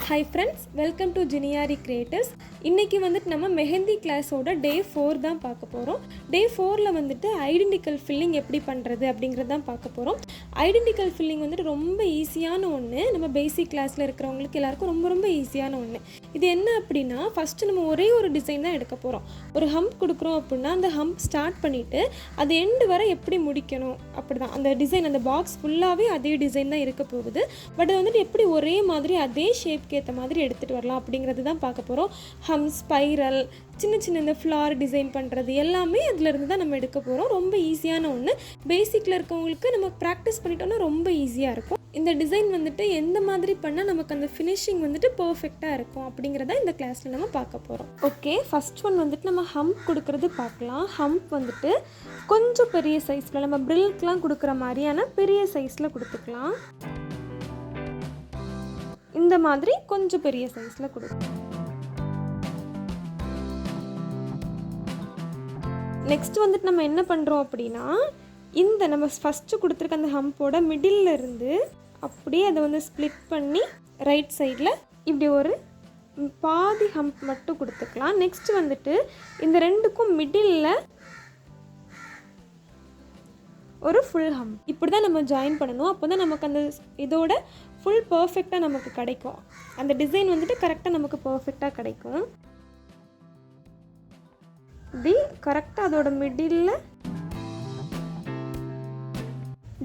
Hi friends, welcome to Aari Creators. இன்னைக்கு வந்துட்டு நம்ம மெஹந்தி கிளாஸோட டே 4 தான் பார்க்க போகிறோம். டே 4ல வந்துட்டு ஐடென்டிக்கல் ஃபில்லிங் எப்படி பண்ணுறது அப்படிங்கிறது தான் பார்க்க போகிறோம். ஐடென்டிக்கல் ஃபில்லிங் வந்துட்டு ரொம்ப ஈஸியான ஒன்று. நம்ம பேசிக் கிளாஸில் இருக்கிறவங்களுக்கு எல்லாருக்கும் ரொம்ப ஈஸியான ஒன்று. இது என்ன அப்படின்னா, ஃபஸ்ட்டு நம்ம ஒரே ஒரு டிசைன் தான் எடுக்க போகிறோம். ஒரு ஹம்ப் கொடுக்குறோம் அப்படின்னா அந்த ஹம்ப் ஸ்டார்ட் பண்ணிவிட்டு அது எண்டு வரை எப்படி முடிக்கணும் அப்படி தான். அந்த டிசைன், அந்த பாக்ஸ் ஃபுல்லாகவே அதே டிசைன் தான் இருக்க போகுது. பட் அது வந்துட்டு எப்படி ஒரே மாதிரி அதே ஷேப்க்கு ஏற்ற மாதிரி எடுத்துகிட்டு வரலாம் அப்படிங்கிறது தான் பார்க்க போகிறோம். ஸ்பைரல், சின்ன இந்த ஃப்ளார் டிசைன் பண்ணுறது எல்லாமே அதிலிருந்து தான் நம்ம எடுக்க போகிறோம். ரொம்ப ஈஸியான ஒன்று. பேசிக்கில் இருக்கவங்களுக்கு நம்ம ப்ராக்டிஸ் பண்ணிட்டோம்னா ரொம்ப ஈஸியாக இருக்கும். இந்த டிசைன் வந்துட்டு எந்த மாதிரி பண்ணால் நமக்கு அந்த ஃபினிஷிங் வந்துட்டு பர்ஃபெக்டாக இருக்கும் அப்படிங்கிறத இந்த கிளாஸில் நம்ம பார்க்க போகிறோம். ஓகே, ஃபஸ்ட் ஒன் வந்துட்டு நம்ம ஹம்ப் கொடுக்குறது பார்க்கலாம். ஹம்ப் வந்துட்டு கொஞ்சம் பெரிய சைஸில், நம்ம பிரில்க்லாம் கொடுக்குற மாதிரியான பெரிய சைஸில் கொடுத்துக்கலாம். இந்த மாதிரி கொஞ்சம் பெரிய சைஸில் கொடுக்கும். நெக்ஸ்ட் வந்துட்டு நம்ம என்ன பண்ணுறோம் அப்படின்னா, இந்த நம்ம ஃபஸ்ட்டு கொடுத்துருக்க அந்த ஹம்போட மிடில் இருந்து அப்படியே அதை வந்து ஸ்ப்ளிட் பண்ணி ரைட் சைடில் இப்படி ஒரு பாதி ஹம்ப் மட்டும் கொடுத்துக்கலாம். நெக்ஸ்ட் வந்துட்டு இந்த ரெண்டுக்கும் மிடில் ஒரு ஃபுல் ஹம்ப் இப்படி தான் நம்ம ஜாயின் பண்ணணும். அப்போ தான் நமக்கு அந்த இதோட ஃபுல் பர்ஃபெக்டாக நமக்கு கிடைக்கும். அந்த டிசைன் வந்துட்டு கரெக்டாக நமக்கு பர்ஃபெக்டாக கிடைக்கும். இப்படி கரெக்டாக அதோட மிடில்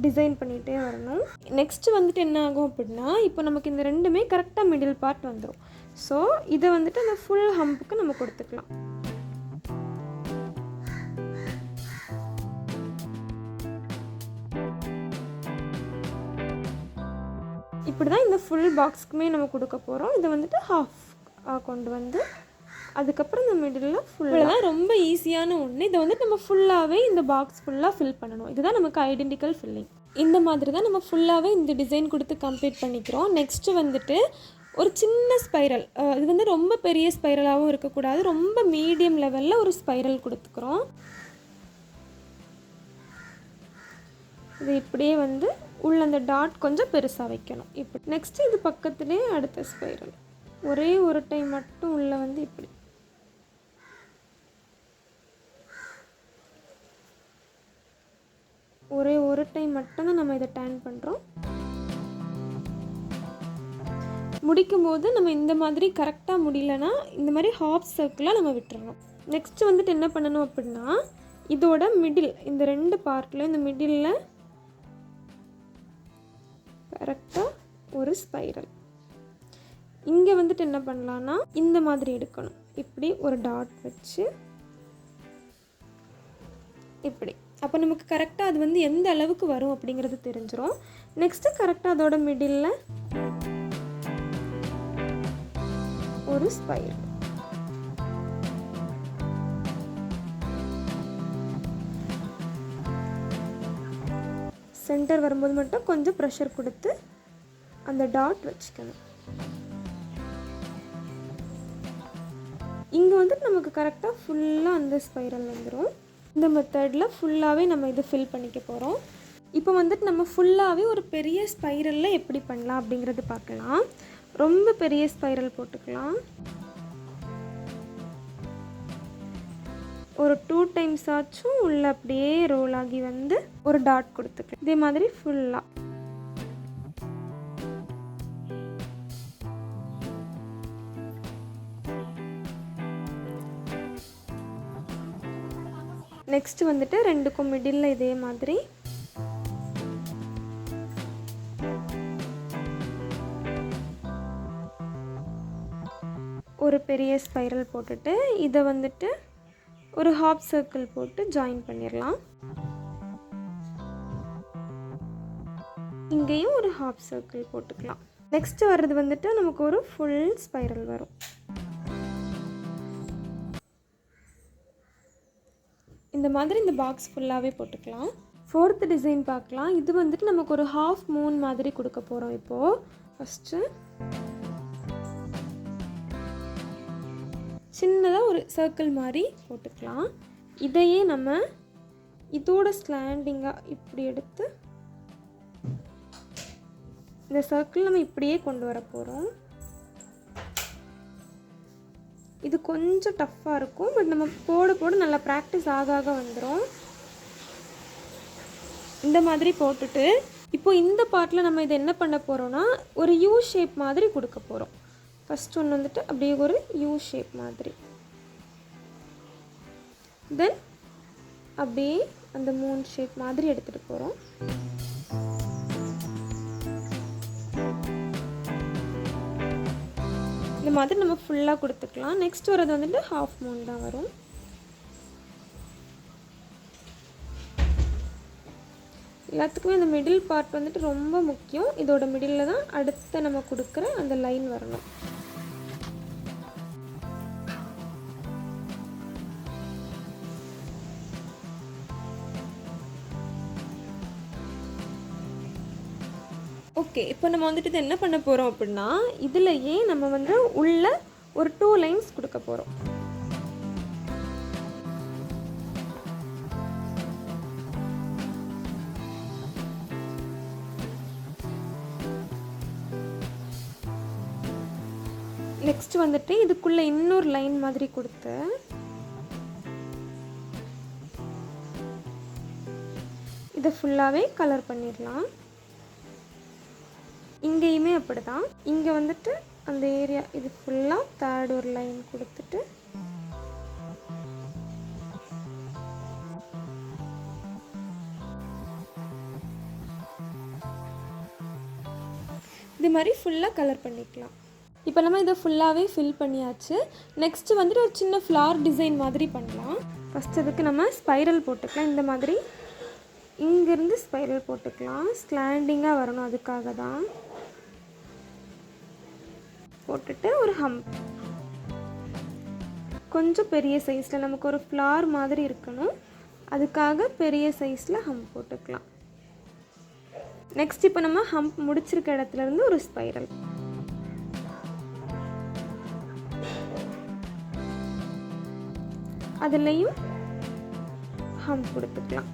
டிசைன் பண்ணிகிட்டே வரணும். நெக்ஸ்ட்டு வந்துட்டு என்ன ஆகும் அப்படின்னா, இப்போ நமக்கு இந்த ரெண்டுமே கரெக்டாக மிடில் பார்ட் வந்துடும். ஸோ இதை வந்துட்டு அந்த ஃபுல் ஹம்புக்கு நம்ம கொடுத்துக்கலாம். இப்படி தான் இந்த ஃபுல் பாக்ஸுக்குமே நம்ம கொடுக்க போகிறோம். இதை வந்துட்டு ஹாஃப் கொண்டு வந்து அதுக்கப்புறம் இந்த மிடில் ஃபுல்லாக ரொம்ப ஈஸியான ஒன்று. இதை வந்துட்டு நம்ம ஃபுல்லாகவே இந்த பாக்ஸ் ஃபுல்லாக ஃபில் பண்ணணும். இதுதான் நமக்கு ஐடென்டிக்கல் ஃபில்லிங். இந்த மாதிரி தான் நம்ம ஃபுல்லாகவே இந்த டிசைன் கொடுத்து கம்ப்ளீட் பண்ணிக்கிறோம். நெக்ஸ்ட்டு வந்துட்டு ஒரு சின்ன ஸ்பைரல், இது வந்து ரொம்ப பெரிய ஸ்பைரலாகவும் இருக்கக்கூடாது, ரொம்ப மீடியம் லெவலில் ஒரு ஸ்பைரல் கொடுத்துக்கிறோம். இது இப்படியே வந்து உள்ள அந்த டாட் கொஞ்சம் பெருசாக வைக்கணும். இப்படி நெக்ஸ்ட்டு இது பக்கத்துலேயே அடுத்த ஸ்பைரல் ஒரே ஒரு டைம் மட்டும் உள்ள வந்து இப்படி ஒரே ஒரு டைம் மட்டும்தான் நம்ம இதை டர்ன் பண்ணுறோம். முடிக்கும்போது நம்ம இந்த மாதிரி கரெக்டாக முடியலன்னா இந்த மாதிரி ஹாஃப் சர்க்கிளாக நம்ம விட்டுறணும். நெக்ஸ்ட்டு வந்துட்டு என்ன பண்ணணும் அப்படின்னா, இதோட மிடில், இந்த ரெண்டு பார்ட்டில் இந்த மிடிலில் கரெக்டாக ஒரு ஸ்பைரல். இங்கே வந்துட்டு என்ன பண்ணலான்னா இந்த மாதிரி எடுக்கணும். இப்படி ஒரு டாட் வச்சு இப்படி, அப்போ நமக்கு கரெக்டாக அது வந்து எந்த அளவுக்கு வரும் அப்படிங்கிறது தெரிஞ்சிடும். நெக்ஸ்ட்டு கரெக்டாக அதோட மிடில் ஒரு ஸ்பைரல். சென்டர் வரும்போது மட்டும் கொஞ்சம் ப்ரெஷர் கொடுத்து அந்த டாட் வச்சுக்கணும். இங்கே வந்துட்டு நமக்கு கரெக்டாக ஃபுல்லாக அந்த ஸ்பைரல் வந்துடும். இந்த மெத்தடில் ஃபுல்லாகவே நம்ம இதை ஃபில் பண்ணிக்க போகிறோம். இப்போ வந்துட்டு நம்ம ஃபுல்லாகவே ஒரு பெரிய ஸ்பைரலில் எப்படி பண்ணலாம் அப்படிங்கிறது பார்க்கலாம். ரொம்ப பெரிய ஸ்பைரல் போட்டுக்கலாம். ஒரு 2 டைம்ஸ் ஆச்சும் உள்ள அப்படியே ரோல் ஆகி வந்து ஒரு டாட் கொடுத்துக்கலாம். இதே மாதிரி ஃபுல்லாக நெக்ஸ்ட் வந்துட்டு ரெண்டுக்கும் மிடில் இதே மாதிரி ஒரு பெரிய ஸ்பைரல் போட்டுட்டு இதை வந்துட்டு ஒரு ஹாஃப் சர்க்கிள் போட்டு ஜாயின் பண்ணிடலாம். இங்கேயும் ஒரு ஹாஃப் சர்க்கிள் போட்டுக்கலாம். நெக்ஸ்ட் வர்றது வந்துட்டு நமக்கு ஒரு ஃபுல் ஸ்பைரல் வரும். இந்த மாதிரி இந்த பாக்ஸ் ஃபுல்லாகவே போட்டுக்கலாம். 4th டிசைன் பார்க்கலாம். இது வந்துட்டு நமக்கு ஒரு ஹாஃப் மூன் மாதிரி கொடுக்க போகிறோம். இப்போது ஃபஸ்ட்டு சின்னதாக ஒரு சர்க்கிள் மாதிரி போட்டுக்கலாம். இதையே நம்ம இதோட ஸ்லாண்டிங்காக இப்படி எடுத்து இந்த சர்க்கிள் நம்ம இப்படியே கொண்டு வர போகிறோம். இது கொஞ்சம் டஃப்பாக இருக்கும், பட் நம்ம போட போட நல்லா ப்ராக்டிஸ் ஆக ஆக வந்துடும். இந்த மாதிரி போட்டுட்டு இப்போ இந்த பார்ட்டில் நம்ம இதை என்ன பண்ண போகிறோன்னா ஒரு யூ ஷேப் மாதிரி கொடுக்க போகிறோம். ஃபஸ்ட் ஒன்று வந்துட்டு அப்படியே ஒரு யூ ஷேப் மாதிரி, தென் அப்படியே அந்த மூன் ஷேப் மாதிரி எடுத்துகிட்டு போகிறோம். இந்த மாதிரி நம்ம ஃபுல்லாக கொடுத்துக்கலாம். நெக்ஸ்ட் வரது வந்துட்டு ஹாஃப் மூன் தான் வரும். எல்லாத்துக்குமே அந்த மிடில் பார்ட் வந்துட்டு ரொம்ப முக்கியம். இதோட மிடில் தான் அடுத்த நம்ம கொடுக்குற அந்த லைன் வரணும். ஓகே, இப்போ நம்ம வந்துட்டு இது என்ன பண்ண போகிறோம் அப்படின்னா இதுலையே நம்ம வந்து உள்ள ஒரு 2 லைன்ஸ் கொடுக்க போகிறோம். நெக்ஸ்ட் வந்துட்டு இதுக்குள்ளே இன்னொரு லைன் மாதிரி கொடுத்து இதை ஃபுல்லாகவே கலர் பண்ணிடலாம். இங்கேயுமே அப்படி தான். இங்கே வந்துட்டு அந்த ஏரியா இது ஃபுல்லாக தேர்ட் ஒரு லைன் கொடுத்துட்டு இது மாதிரி ஃபுல்லாக கலர் பண்ணிக்கலாம். இப்போ நம்ம இதை ஃபுல்லாகவே ஃபில் பண்ணியாச்சு. நெக்ஸ்ட்டு வந்துட்டு ஒரு சின்ன ஃப்ளார் டிசைன் மாதிரி பண்ணலாம். ஃபஸ்ட் அதுக்கு நம்ம ஸ்பைரல் போட்டுக்கலாம். இந்த மாதிரி இங்கேருந்து ஸ்பைரல் போட்டுக்கலாம். ஸ்லாண்டிங்காக வரணும், அதுக்காக தான். போட்டுட்டு ஒரு ஹம்ப் கொஞ்சம் பெரிய சைஸில், நமக்கு ஒரு ஃப்ளார் மாதிரி இருக்கணும், அதுக்காக பெரிய சைஸில் ஹம்ப் போட்டுக்கலாம். நெக்ஸ்ட் இப்போ நம்ம ஹம்ப் முடிச்சிருக்க இடத்துலேருந்து ஒரு ஸ்பைரல். அதுலேயும் ஹம்ப் கொடுத்துக்கலாம்.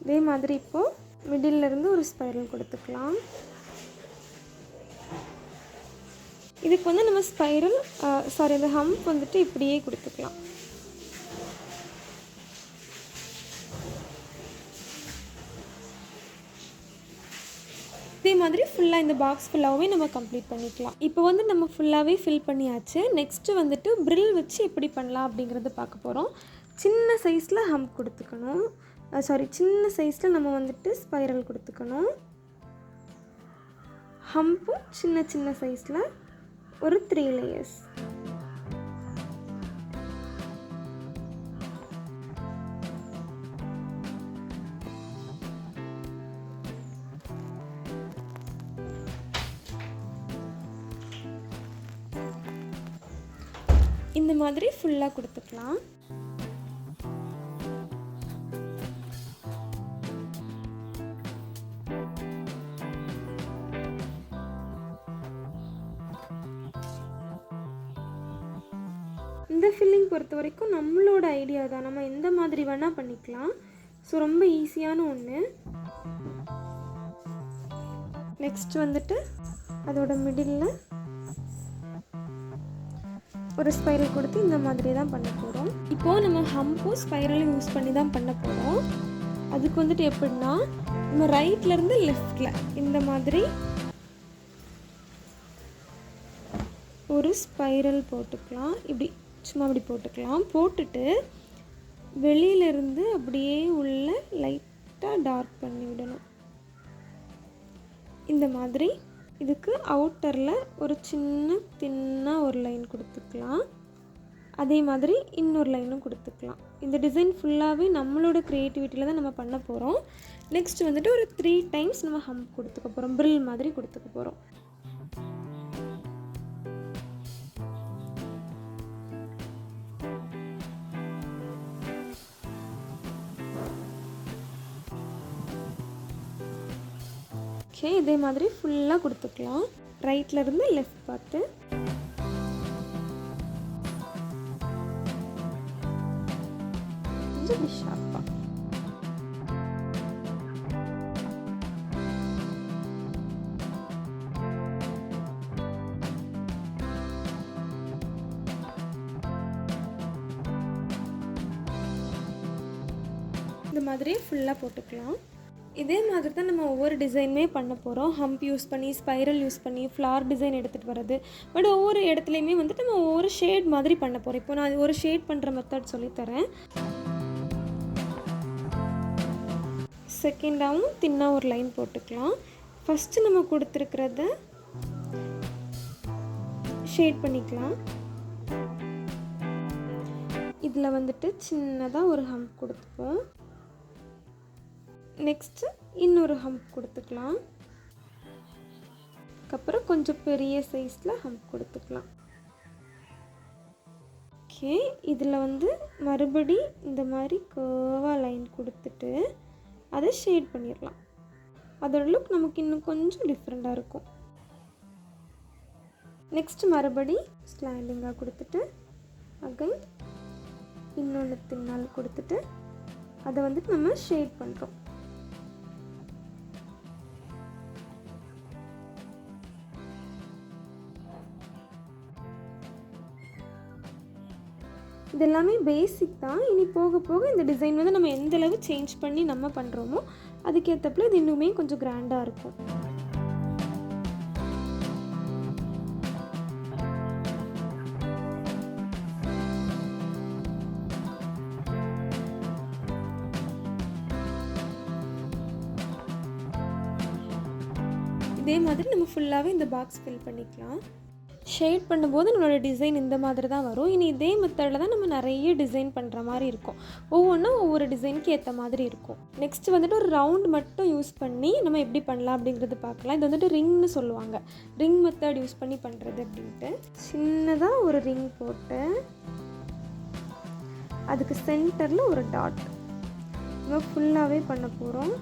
இதே மாதிரி இப்போது மிடில் இருந்து ஒரு ஸ்பைரல் கொடுத்துக்கலாம். இதுக்கு வந்து நம்ம ஸ்பைரல் இந்த ஹம்ப் வந்துட்டு இப்படியே கொடுத்துக்கலாம். இதே மாதிரி ஃபுல்லாக இந்த பாக்ஸ் ஃபுல்லாகவே நம்ம கம்ப்ளீட் பண்ணிக்கலாம். இப்போ வந்து நம்ம ஃபுல்லாகவே ஃபில் பண்ணியாச்சு. நெக்ஸ்ட்டு வந்துட்டு ப்ரில் வச்சு எப்படி பண்ணலாம் அப்படிங்கிறத பார்க்க போகிறோம். சின்ன சைஸில் ஹம்ப் கொடுத்துக்கணும். சின்ன சைஸில் நம்ம வந்துட்டு ஸ்பைரல் கொடுத்துக்கணும். ஹம்பும் சின்ன சின்ன சைஸில் ஒரு 3 லேயர்ஸ். இந்த மாதிரி ஃபுல்லாக கொடுத்துக்கலாம். இந்த ஃபில்லிங் பொறுத்த வரைக்கும் நம்மளோட ஐடியா தான், நம்ம எந்த மாதிரி வேணால் பண்ணிக்கலாம். ஸோ ரொம்ப ஈஸியான ஒன்று. நெக்ஸ்ட் வந்துட்டு அதோட மிடில் ஒரு ஸ்பைரல் கொடுத்து இந்த மாதிரி தான் பண்ண போகிறோம். இப்போது நம்ம ஹம்பும் ஸ்பைரலும் யூஸ் பண்ணி தான் பண்ண போகிறோம். அதுக்கு வந்துட்டு எப்படின்னா நம்ம ரைட்லேருந்து லெஃப்டில் இந்த மாதிரி ஒரு ஸ்பைரல் போட்டுக்கலாம். இப்படி சும்மா அப்படி போட்டுக்கலாம். போட்டுட்டு வெளியிலேருந்து அப்படியே உள்ள லைட்டாக டார்க் பண்ணி விடணும். இந்த மாதிரி இதுக்கு அவுட்டரில் ஒரு சின்ன தின்னாக ஒரு லைன் கொடுத்துக்கலாம். அதே மாதிரி இன்னொரு லைனும் கொடுத்துக்கலாம். இந்த டிசைன் ஃபுல்லாகவே நம்மளோட க்ரியேட்டிவிட்டியில் தான் நம்ம பண்ண போகிறோம். நெக்ஸ்ட் வந்துட்டு ஒரு 3 டைம்ஸ் நம்ம ஹம்ப் கொடுத்துக்க போகிறோம். ப்ரில் மாதிரி கொடுத்துக்க போகிறோம். ஓகே, இதே மாதிரி ஃபுல்லாக கொடுத்துக்கலாம். ரைட்லேருந்து லெஃப்ட் பார்த்து கொஞ்சம் இப்படி ஷார்ப்பாக. இந்த மாதிரி ஃபுல்லாக போட்டுக்கலாம். இதே மாதிரி தான் நம்ம ஒவ்வொரு டிசைனுமே பண்ண போகிறோம். ஹம்ப் யூஸ் பண்ணி, ஸ்பைரல் யூஸ் பண்ணி, ஃப்ளார் டிசைன் எடுத்துகிட்டு வர்றது. பட் ஒவ்வொரு இடத்துலையுமே வந்துட்டு நம்ம ஒவ்வொரு ஷேட் மாதிரி பண்ண போகிறோம். இப்போ நான் ஒரு ஷேட் பண்ணுற மெத்தட் சொல்லித்தரேன். செகண்டாகவும் தின்னாக ஒரு லைன் போட்டுக்கலாம். ஃபஸ்ட்டு நம்ம கொடுத்துருக்கிறத ஷேட் பண்ணிக்கலாம். இதில் வந்துட்டு சின்னதாக ஒரு ஹம்ப் கொடுத்துப்போம். நெக்ஸ்ட்டு இன்னொரு ஹம்ப் கொடுத்துக்கலாம். அதுக்கப்புறம் கொஞ்சம் பெரிய சைஸில் ஹம்ப் கொடுத்துக்கலாம். ஓகே, இதில் வந்து மறுபடி இந்த மாதிரி கர்வாக லைன் கொடுத்துட்டு அதை ஷேட் பண்ணிடலாம். அதோட லுக் நமக்கு இன்னும் கொஞ்சம் டிஃப்ரெண்ட்டாக இருக்கும். நெக்ஸ்ட்டு மறுபடி ஸ்லாண்டிங்காக கொடுத்துட்டு அகைன் இன்னொன்று தின்னால் கொடுத்துட்டு அதை வந்துட்டு நம்ம ஷேட் பண்ணுறோம். இது எல்லாமே பேசிக் தான். இனி போக போக இந்த டிசைன் வந்து நம்ம எந்த அளவு சேஞ்ச் பண்ணி நம்ம பண்ணுறோமோ அதுக்கேற்றப்பல இது இன்னுமே கொஞ்சம் கிராண்டாக இருக்கும். இதே மாதிரி நம்ம ஃபுல்லாகவே இந்த பாக்ஸ் ஃபில் பண்ணிக்கலாம். ஷேட் பண்ணும்போது நம்மளோட டிசைன் இந்த மாதிரி தான் வரும். இனி இதே மெத்தடில் தான் நம்ம நிறைய டிசைன் பண்ணுற மாதிரி இருக்கும். ஒவ்வொன்றும் ஒவ்வொரு டிசைனுக்கு ஏற்ற மாதிரி இருக்கும். நெக்ஸ்ட் வந்துட்டு ஒரு ரவுண்ட் மட்டும் யூஸ் பண்ணி நம்ம எப்படி பண்ணலாம் அப்படிங்கிறது பார்க்கலாம். இது வந்துட்டு ரிங்னு சொல்லுவாங்க. ரிங் மெத்தட் யூஸ் பண்ணி பண்ணுறது அப்படின்ட்டு. சின்னதாக ஒரு ரிங் போட்டு அதுக்கு சென்டரில் ஒரு டாட் நம்ம ஃபுல்லாகவே பண்ண போகிறோம்.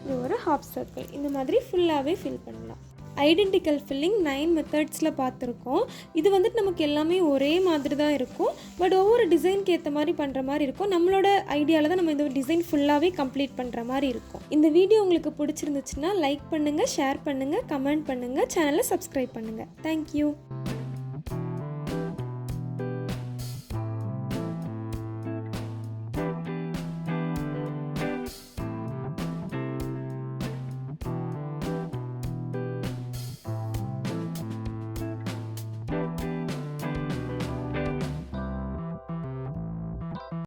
இது ஒரு ஹாஃப் சர்க்கிள். இந்த மாதிரி ஃபுல்லாகவே ஃபில் பண்ணலாம். ஐடென்டிக்கல் ஃபில்லிங் 9 மெத்தட்ஸில் பார்த்துருக்கோம். இது வந்துட்டு நமக்கு எல்லாமே ஒரே மாதிரி தான் இருக்கும். பட் ஒவ்வொரு டிசைனுக்கு ஏற்ற மாதிரி பண்ணுற மாதிரி இருக்கும். நம்மளோட ஐடியாவில் தான் நம்ம இந்த டிசைன் ஃபுல்லாகவே கம்ப்ளீட் பண்ணுற மாதிரி இருக்கும். இந்த வீடியோ உங்களுக்கு பிடிச்சிருந்துச்சுன்னா லைக் பண்ணுங்கள், ஷேர் பண்ணுங்கள், கமெண்ட் பண்ணுங்கள், சேனலை சப்ஸ்கிரைப் பண்ணுங்கள். தேங்க்யூ.